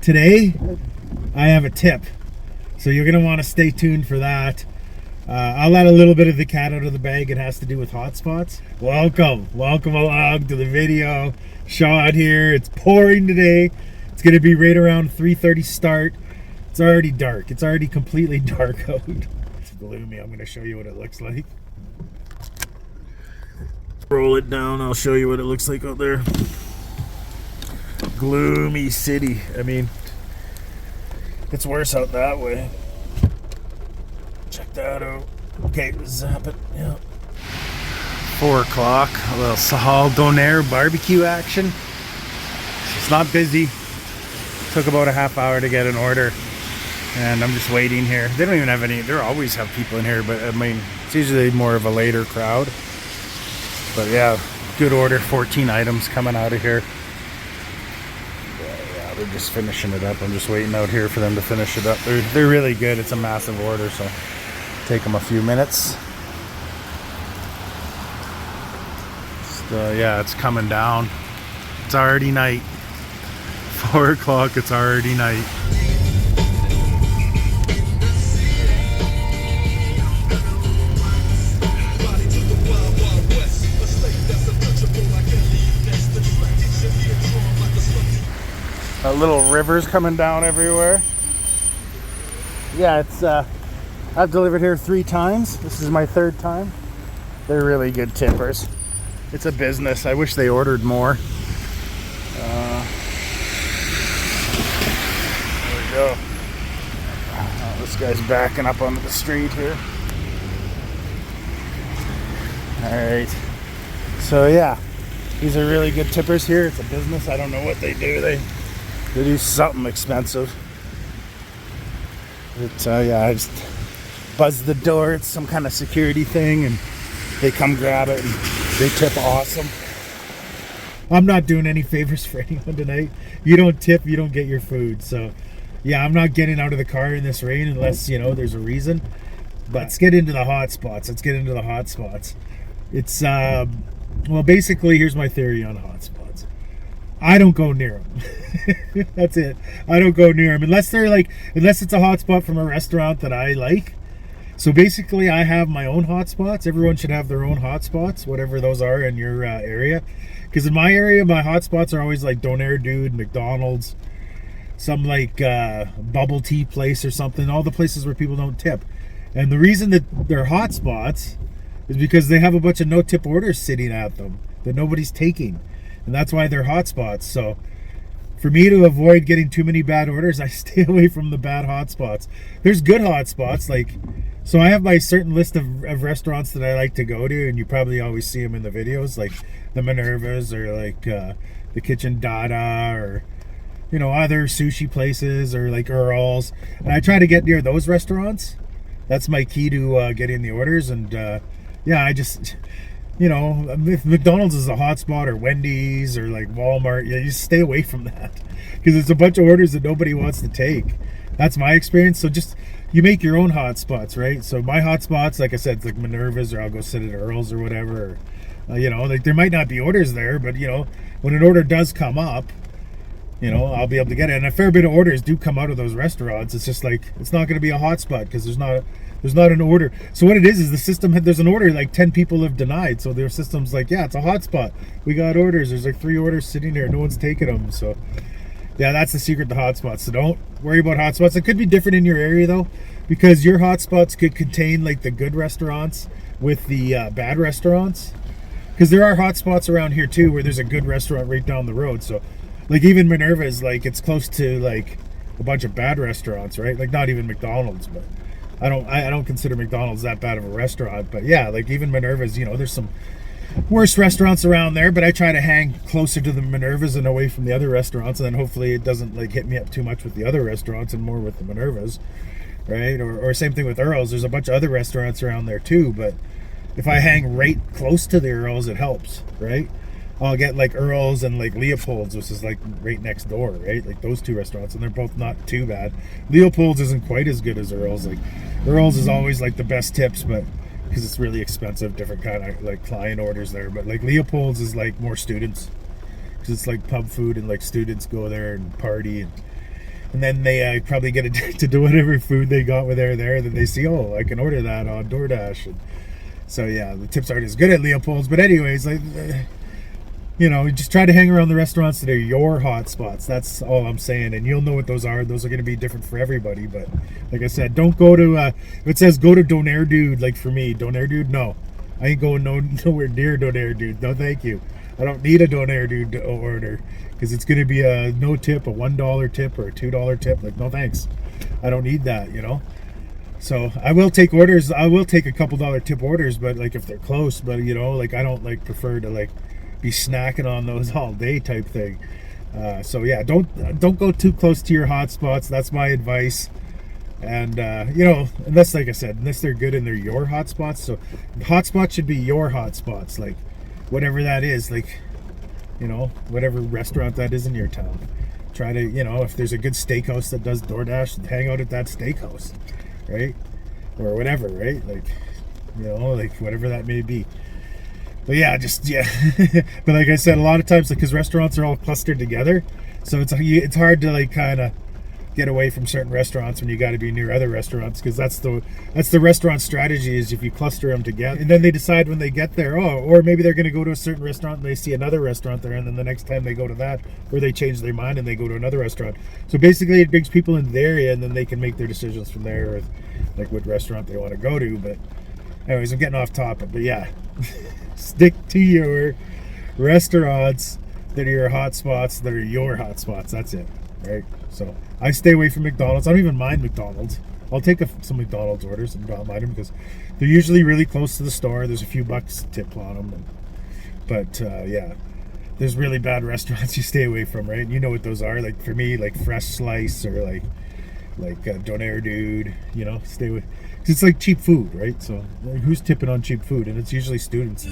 today I have a tip, so you're gonna want to stay tuned for that. I'll let a little bit of the cat out of the bag. It has to do with hotspots. Welcome along to the video. Shot here. It's pouring today. It's gonna be right around 3:30 start. It's already dark. It's already completely dark out. It's gloomy. I'm gonna show you what it looks like. Roll it down. I'll show you what it looks like out there. Gloomy city. I mean, it's worse out that way. Check that out. Okay, zap it. Yeah. 4 o'clock. A little Sahal Donair barbecue action. It's not busy. Took about a half hour to get an order, and I'm just waiting here. They don't even have any. They always have people in here, but I mean, it's usually more of a later crowd. But yeah, good order. 14 items coming out of here. Yeah, they're just finishing it up. I'm just waiting out here for them to finish it up. They're really good. It's a massive order, so take them a few minutes. So yeah, it's coming down. It's already night. 4 o'clock. It's already night. Little rivers coming down everywhere. Yeah, it's I've delivered here 3 times. This is my 3rd time. They're really good tippers. It's a business. I wish they ordered more. There we go. Oh, this guy's backing up onto the street here. Alright. So yeah, these are really good tippers here. It's a business. I don't know what they do. They do something expensive. But yeah, I just buzz the door. It's some kind of security thing, and they come grab it, and they tip awesome. I'm not doing any favors for anyone tonight. You don't tip, you don't get your food. So yeah, I'm not getting out of the car in this rain unless, you know, there's a reason. But let's get into the hotspots. It's well, basically, here's my theory on hotspots. I don't go near them. That's it. I don't go near them unless it's a hotspot from a restaurant that I like. So basically, I have my own hotspots. Everyone should have their own hotspots, whatever those are in your area. Because in my area, my hotspots are always like Donair Dude, McDonald's, some like bubble tea place or something. All the places where people don't tip. And the reason that they're hotspots is because they have a bunch of no-tip orders sitting at them that nobody's taking. And that's why they're hotspots. So for me to avoid getting too many bad orders, I stay away from the bad hotspots. There's good hotspots. So I have my certain list of restaurants that I like to go to, and you probably always see them in the videos, like the Minervas or like the Kitchen Dada, or, you know, other sushi places, or like Earl's. And I try to get near those restaurants. That's my key to getting the orders. And yeah, I just... You know, if McDonald's is a hotspot, or Wendy's, or like Walmart, yeah, you just stay away from that, because it's a bunch of orders that nobody wants to take. That's my experience. So just, you make your own hotspots, right? So my hotspots, like I said, it's like Minerva's, or I'll go sit at Earl's or whatever. Or, you know, like there might not be orders there, but you know, when an order does come up, you know, I'll be able to get it. And a fair bit of orders do come out of those restaurants. It's just like, it's not going to be a hotspot because there's not an order. So what it is the system, there's an order like 10 people have denied. So their system's like, yeah, it's a hotspot. We got orders. There's like 3 orders sitting there. No one's taking them. So yeah, that's the secret to hotspots. So don't worry about hotspots. It could be different in your area though, because your hotspots could contain like the good restaurants with the bad restaurants. Because there are hotspots around here too, where there's a good restaurant right down the road. So like even Minerva's, like it's close to like a bunch of bad restaurants, right? Like not even McDonald's, but I don't consider McDonald's that bad of a restaurant. But yeah, like even Minerva's, you know, there's some worse restaurants around there, but I try to hang closer to the Minerva's and away from the other restaurants, and then hopefully it doesn't like hit me up too much with the other restaurants and more with the Minerva's, right? Or same thing with Earl's. There's a bunch of other restaurants around there too, but if I hang right close to the Earl's, it helps, right? I'll get like Earl's and like Leopold's, which is like right next door, right? Like those 2 restaurants, and they're both not too bad. Leopold's isn't quite as good as Earl's. Like Earl's is always like the best tips, but because it's really expensive, different kind of like client orders there. But like Leopold's is like more students, because it's like pub food, and like students go there and party, and And then they probably get addicted to whatever food they got when they're there. Then they see, oh, I can order that on Doordash. And so yeah, the tips aren't as good at Leopold's. But anyways, like, you know, just try to hang around the restaurants that are your hotspots. That's all I'm saying. And you'll know what those are. Those are going to be different for everybody. But like I said, don't go to, if it says go to Donair Dude, like for me, Donair Dude, no. I ain't going nowhere near Donair Dude. No, thank you. I don't need a Donair Dude to order because it's going to be a no tip, a $1 tip, or a $2 tip. Like, no thanks. I don't need that, you know. So I will take orders. I will take a couple dollar tip orders, but like if they're close. But you know, like I don't like prefer to like be snacking on those all day type thing. So yeah, don't go too close to your hotspots. That's my advice. And you know, unless, like I said, unless they're good and they're your hotspots. So hotspots should be your hotspots, like whatever that is, like, you know, whatever restaurant that is in your town. Try to, you know, if there's a good steakhouse that does DoorDash, hang out at that steakhouse, right? Or whatever, right? Like, you know, like whatever that may be. But yeah, just, yeah. But like I said, a lot of times, because restaurants are all clustered together, so it's hard to like kind of get away from certain restaurants when you got to be near other restaurants, because that's the restaurant strategy, is if you cluster them together, and then they decide when they get there, oh, or maybe they're going to go to a certain restaurant and they see another restaurant there, and then the next time they go to that, or they change their mind and they go to another restaurant. So basically it brings people in the area, and then they can make their decisions from there with like what restaurant they want to go to. But anyways, I'm getting off topic. But yeah, stick to your restaurants that are your hotspots, that are your hotspots. That's it, right? So I stay away from McDonald's. I don't even mind McDonald's. I'll take some McDonald's orders and don't mind them because they're usually really close to the store. There's a few bucks tip on them. But yeah, there's really bad restaurants you stay away from, right? You know what those are. Like for me, like Fresh Slice or like Donair Dude, you know, stay away. Cause it's like cheap food, right? So like, who's tipping on cheap food? And it's usually students.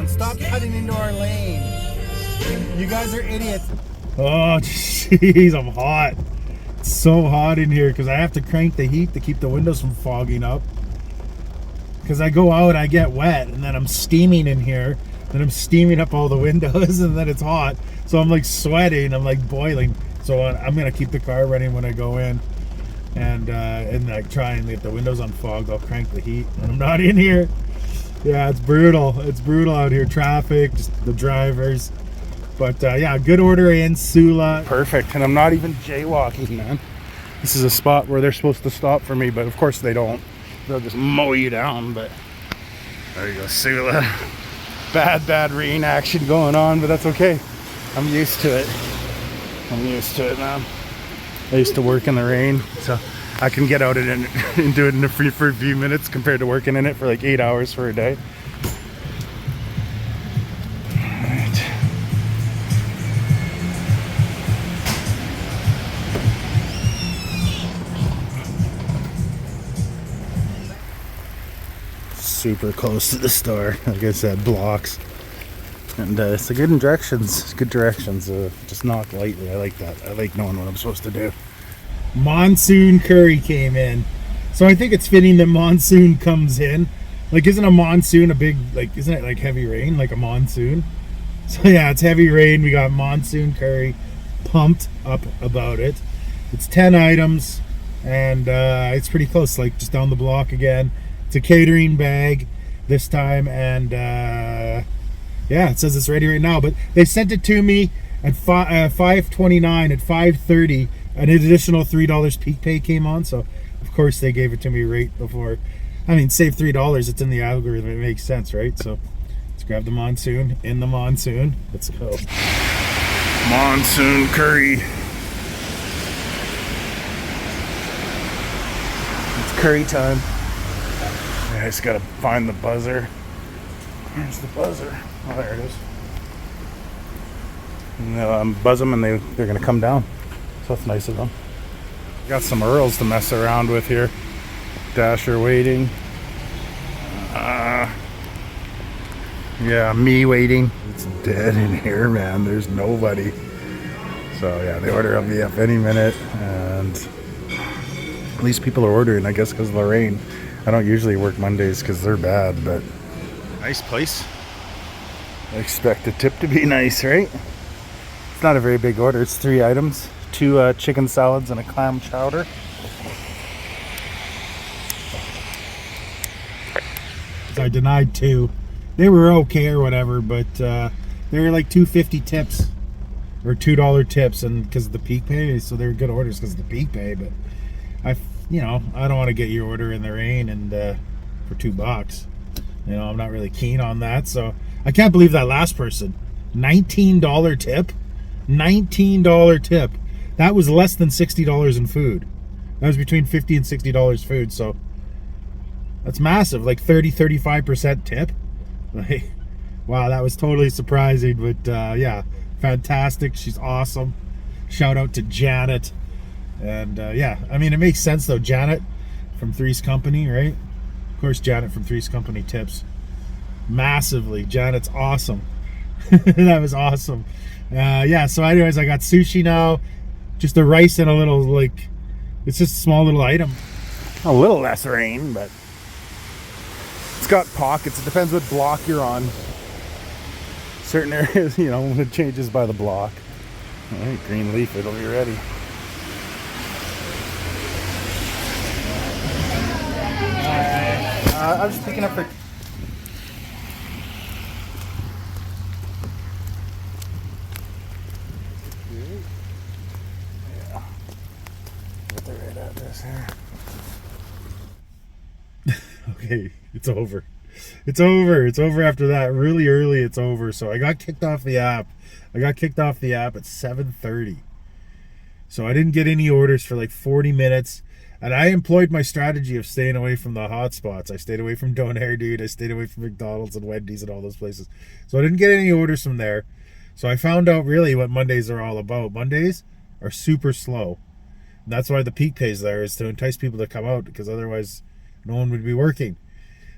Stop cutting into our lane. You guys are idiots. Oh, jeez, I'm hot. It's so hot in here because I have to crank the heat to keep the windows from fogging up. Because I go out, I get wet, and then I'm steaming in here. Then I'm steaming up all the windows, and then it's hot. So I'm like sweating, I'm like boiling. So I'm going to keep the car running when I go in. And like try and get the windows unfogged. I'll crank the heat when I'm not in here. Yeah, it's brutal. It's brutal out here. Traffic, just the drivers. But yeah, good order in Sula. Perfect. And I'm not even jaywalking, man. This is a spot where they're supposed to stop for me, but of course they don't. They'll just mow you down. But there you go, Sula. Bad rain action going on, but that's okay. I'm used to it. I'm used to it, man. I used to work in the rain, so I can get out in it and do it for a few minutes compared to working in it for like 8 hours for a day. Alright. Super close to the store. Like I said, blocks. And it's a good directions. Good directions. Just knock lightly. I like that. I like knowing what I'm supposed to do. Monsoon curry came in, so I think it's fitting that monsoon comes in. Like, isn't a monsoon a big, like, isn't it like heavy rain, like a monsoon? So yeah, it's heavy rain. We got monsoon curry. Pumped up about it. It's 10 items, and it's pretty close, like just down the block again. It's a catering bag this time, and yeah, it says it's ready right now. But they sent it to me at 5:29. At 5:30. An additional $3 peak pay came on, so of course they gave it to me right before. I mean, save $3. It's in the algorithm. It makes sense, right? So let's grab the monsoon. In the monsoon. Let's go. Monsoon curry. It's curry time. I just gotta find the buzzer. Where's the buzzer? Oh, there it is. And buzz them, and they're gonna come down. So that's nice of them. Got some Earls to mess around with here. Dasher waiting. Yeah, me waiting. It's dead in here, man. There's nobody. So yeah, the order will be up any minute, and at least people are ordering, I guess, because of the rain. I don't usually work Mondays because they're bad, but Nice place. I expect the tip to be nice, right? It's not a very big order. It's 3 items. 2 chicken salads and a clam chowder. I denied 2. They were okay or whatever, but they were like $2.50 tips or $2 tips, and because of the peak pay, so they were good orders because of the peak pay. But I don't want to get your order in the rain and for $2. I'm not really keen on that. So I can't believe that last person, $19 tip, $19 tip. That was less than $60 in food. That was between $50 and $60 food. So that's massive, like 35% tip. Like, wow, that was totally surprising. But yeah, fantastic. She's awesome. Shout out to Janet. And yeah, I mean, it makes sense though. Janet from Three's Company, right? Of course, Janet from Three's Company tips massively. Janet's awesome. That was awesome. Yeah, so anyways, I got sushi now. Just a rice and a little, like, it's just a small little item. A little less rain, but it's got pockets. It depends what block you're on. Certain areas, it changes by the block. All right, green leaf, it'll be ready. I'm just picking up the... Yeah. Get the right address here. Okay, it's over. It's over. It's over after that. Really early, it's over. So I got kicked off the app. I got kicked off the app at 7:30. So I didn't get any orders for like 40 minutes. And I employed my strategy of staying away from the hotspots. I stayed away from Donair, dude. I stayed away from McDonald's and Wendy's and all those places. So I didn't get any orders from there. So I found out really what Mondays are all about. Mondays are super slow. And that's why the peak pays there, is to entice people to come out, because otherwise no one would be working.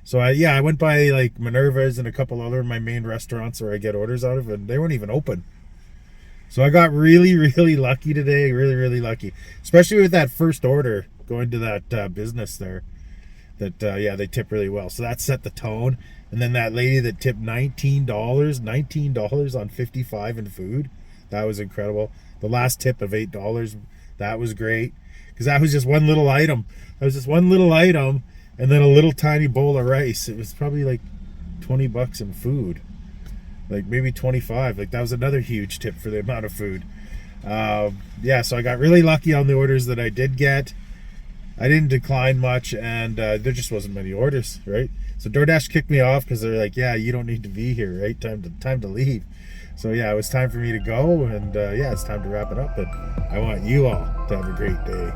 So I went by like Minerva's and a couple other of my main restaurants where I get orders out of, and they weren't even open. So I got really, really lucky today. Really, really lucky. Especially with that first order going to that business there. That, yeah, they tip really well. So that set the tone. And then that lady that tipped $19 on $55 in food. That was incredible. The last tip of $8, that was great. Because that was just one little item. That was just one little item. And then a little tiny bowl of rice. It was probably like $20 in food. Like maybe 25. Like that was another huge tip for the amount of food. Yeah, so I got really lucky on the orders that I did get. I didn't decline much, and there just wasn't many orders, right? So DoorDash kicked me off because they're like, yeah, you don't need to be here, right? Time to leave. So yeah, it was time for me to go, and yeah, it's time to wrap it up. And I want you all to have a great day.